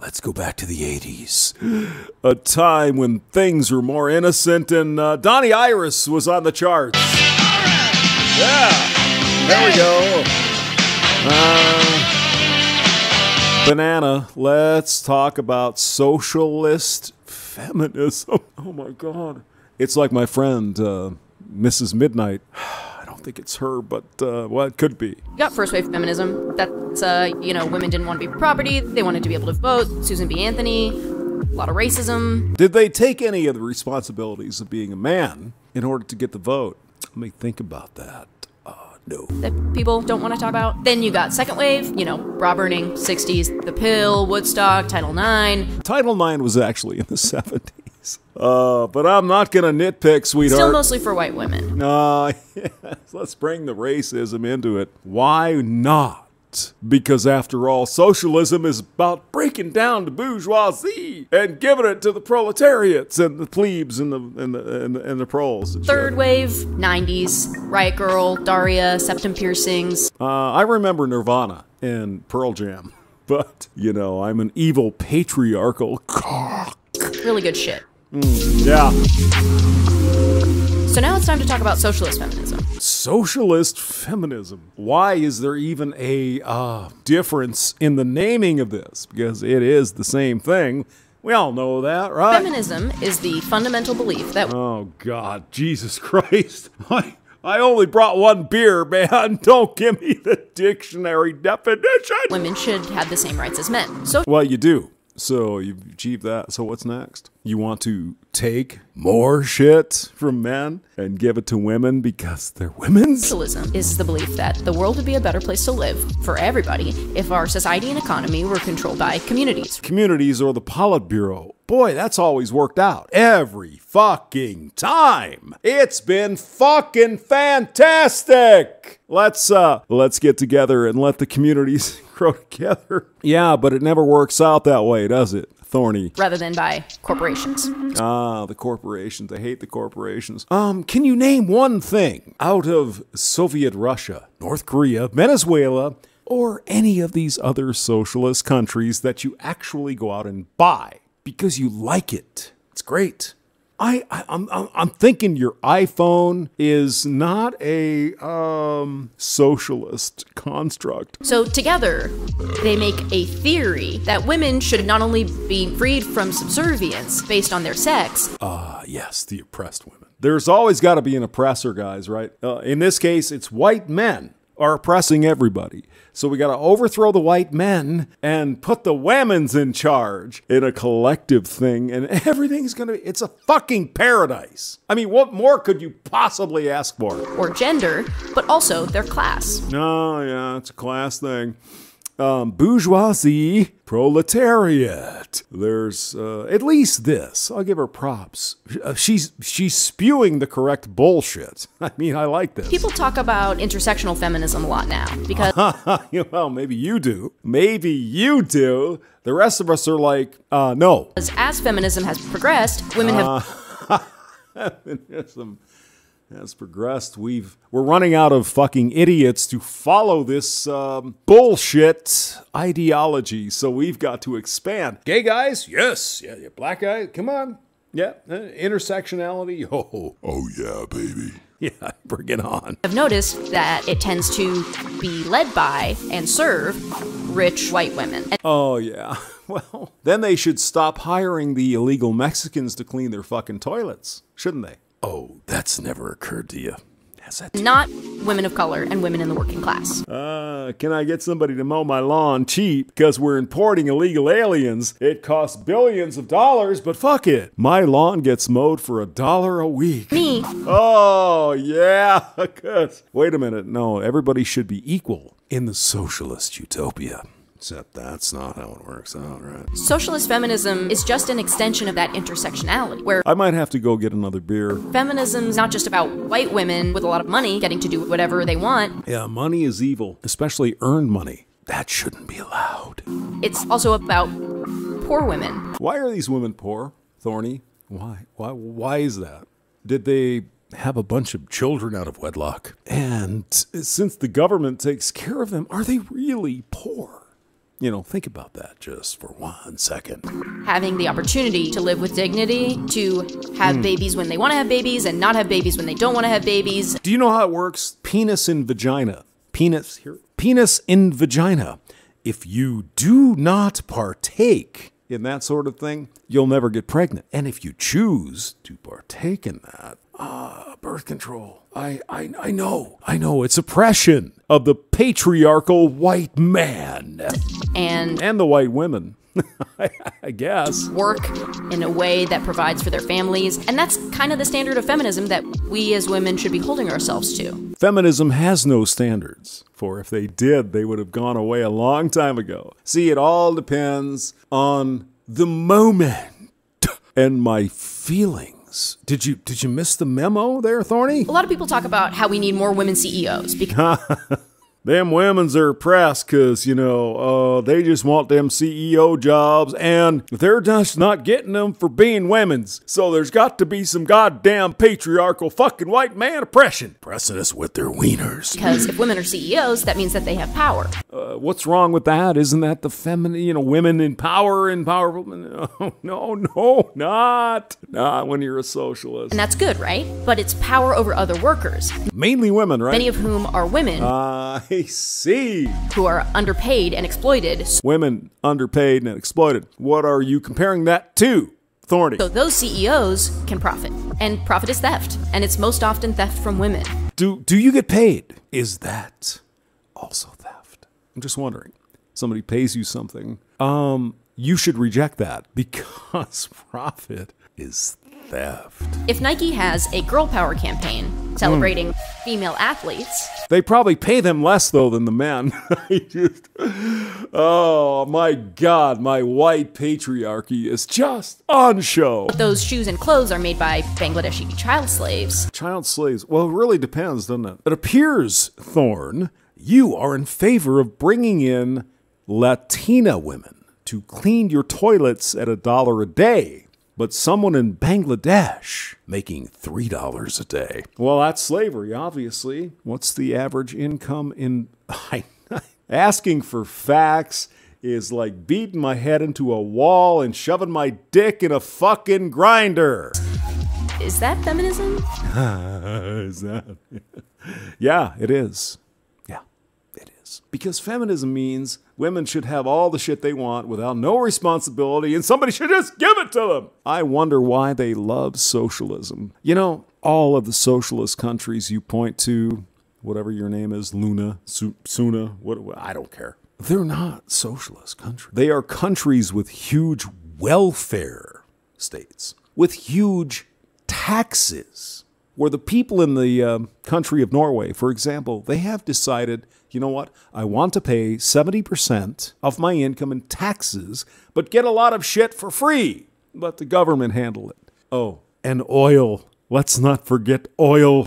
let's go back to the 80s. A time when things were more innocent and Donnie Iris was on the charts. Yeah, there we go. Banana, let's talk about socialist feminism. Oh my God. It's like my friend, Mrs. Midnight. I don't think it's her, but, well, it could be. You got first wave feminism. That's, women didn't want to be property. They wanted to be able to vote. Susan B. Anthony. A lot of racism. Did they take any of the responsibilities of being a man in order to get the vote? Let me think about that. No. That people don't want to talk about. Then you got second wave, bra burning, 60s, the pill, Woodstock, Title IX. Title IX was actually in the 70s. But I'm not going to nitpick, sweetheart. Still mostly for white women. Yes, let's bring the racism into it. Why not? Because after all, socialism is about breaking down the bourgeoisie and giving it to the proletariats and the plebes and the proles. And third wave, 90s, Riot Girl, Daria, septum piercings. I remember Nirvana and Pearl Jam, but I'm an evil patriarchal cock. Really good shit. Yeah. So now it's time to talk about socialist feminism. Socialist feminism. Why is there even a difference in the naming of this? Because it is the same thing. We all know that, right? Feminism is the fundamental belief that... Oh, God. Jesus Christ. I only brought one beer, man. Don't give me the dictionary definition. Women should have the same rights as men. Well, you do. So you've achieved that. So what's next? You want to take more shit from men and give it to women because they're women's? Socialism is the belief that the world would be a better place to live for everybody if our society and economy were controlled by communities. Communities or the Politburo. Boy, that's always worked out. Every fucking time. It's been fucking fantastic. Let's get together and let the communities grow together. Yeah, but it never works out that way, does it? Thorney. Rather than by corporations. The corporations. I hate the corporations. Can you name one thing out of Soviet Russia, North Korea, Venezuela, or any of these other socialist countries that you actually go out and buy because you like it? It's great. I'm thinking your iPhone is not a socialist construct. So together, they make a theory that women should not only be freed from subservience based on their sex. Yes, the oppressed women. There's always got to be an oppressor, guys, right? In this case, it's white men are oppressing everybody. So we got to overthrow the white men and put the women's in charge in a collective thing, and everything's going to be, it's a fucking paradise. I mean, what more could you possibly ask for? Or gender, but also their class. Oh, yeah, it's a class thing. Bourgeoisie, proletariat. There's at least this. I'll give her props. She's spewing the correct bullshit. I mean, I like this. People talk about intersectional feminism a lot now because... Well, maybe you do. Maybe you do. The rest of us are like, no. As feminism has progressed, women have... Feminism has progressed. We're running out of fucking idiots to follow this bullshit ideology, so we've got to expand. Gay guys? Yes. Yeah, black guys? Come on. Yeah. Intersectionality? Oh yeah, baby. Yeah, bring it on. I've noticed that it tends to be led by and serve rich white women. Oh yeah. Well, then they should stop hiring the illegal Mexicans to clean their fucking toilets, shouldn't they? Oh, that's never occurred to you, has it? Not women of color and women in the working class. Can I get somebody to mow my lawn cheap? Because we're importing illegal aliens. It costs billions of dollars, but fuck it. My lawn gets mowed for $1 a week. Me. Oh, yeah. Wait a minute. No, everybody should be equal in the socialist utopia. Except that's not how it works out, right? Socialist feminism is just an extension of that intersectionality, where I might have to go get another beer. Feminism's not just about white women with a lot of money getting to do whatever they want. Yeah, money is evil, especially earned money. That shouldn't be allowed. It's also about poor women. Why are these women poor, Thorney? Why is that? Did they have a bunch of children out of wedlock? And since the government takes care of them, are they really poor? Think about that just for 1 second. Having the opportunity to live with dignity, to have babies when they want to have babies and not have babies when they don't want to have babies. Do you know how it works? Penis in vagina. Penis in vagina. If you do not partake in that sort of thing, you'll never get pregnant. And if you choose to partake in that, birth control. I know it's oppression of the patriarchal white man. And the white women, I guess. Work in a way that provides for their families. And that's kind of the standard of feminism that we as women should be holding ourselves to. Feminism has no standards, for if they did, they would have gone away a long time ago. See, it all depends on the moment and my feelings. Did you miss the memo there, Thorney? A lot of people talk about how we need more women CEOs because them women's are oppressed because, they just want them CEO jobs and they're just not getting them for being women's. So there's got to be some goddamn patriarchal fucking white man oppression pressing us with their wieners. Because if women are CEOs, that means that they have power. What's wrong with that? Isn't that the feminine, women in power and powerful? No, not when you're a socialist. And that's good, right? But it's power over other workers. Mainly women, right? Many of whom are women. I see. Who are underpaid and exploited. Women underpaid and exploited. What are you comparing that to, Thorney? So those CEOs can profit. And profit is theft. And it's most often theft from women. Do you get paid? Is that also theft? I'm just wondering. Somebody pays you something. You should reject that because profit is theft. If Nike has a girl power campaign celebrating female athletes, they probably pay them less though than the men. Oh my God, my white patriarchy is just on show. Those shoes and clothes are made by Bangladeshi child slaves. Child slaves? Well, it really depends, doesn't it? It appears, Thorne, you are in favor of bringing in Latina women to clean your toilets at $1 a day. But someone in Bangladesh making $3 a day. Well, that's slavery, obviously. What's the average income in... Asking for facts is like beating my head into a wall and shoving my dick in a fucking grinder. Is that feminism? Is that? Yeah, it is. Yeah, it is. Because feminism means women should have all the shit they want without no responsibility, and somebody should just give it to them. I wonder why they love socialism. All of the socialist countries you point to, whatever your name is, Luna, Suna, I don't care. They're not socialist countries. They are countries with huge welfare states, with huge taxes, where the people in the country of Norway, for example, they have decided, you know what, I want to pay 70% of my income in taxes, but get a lot of shit for free. Let the government handle it. Oh, and oil. Let's not forget oil.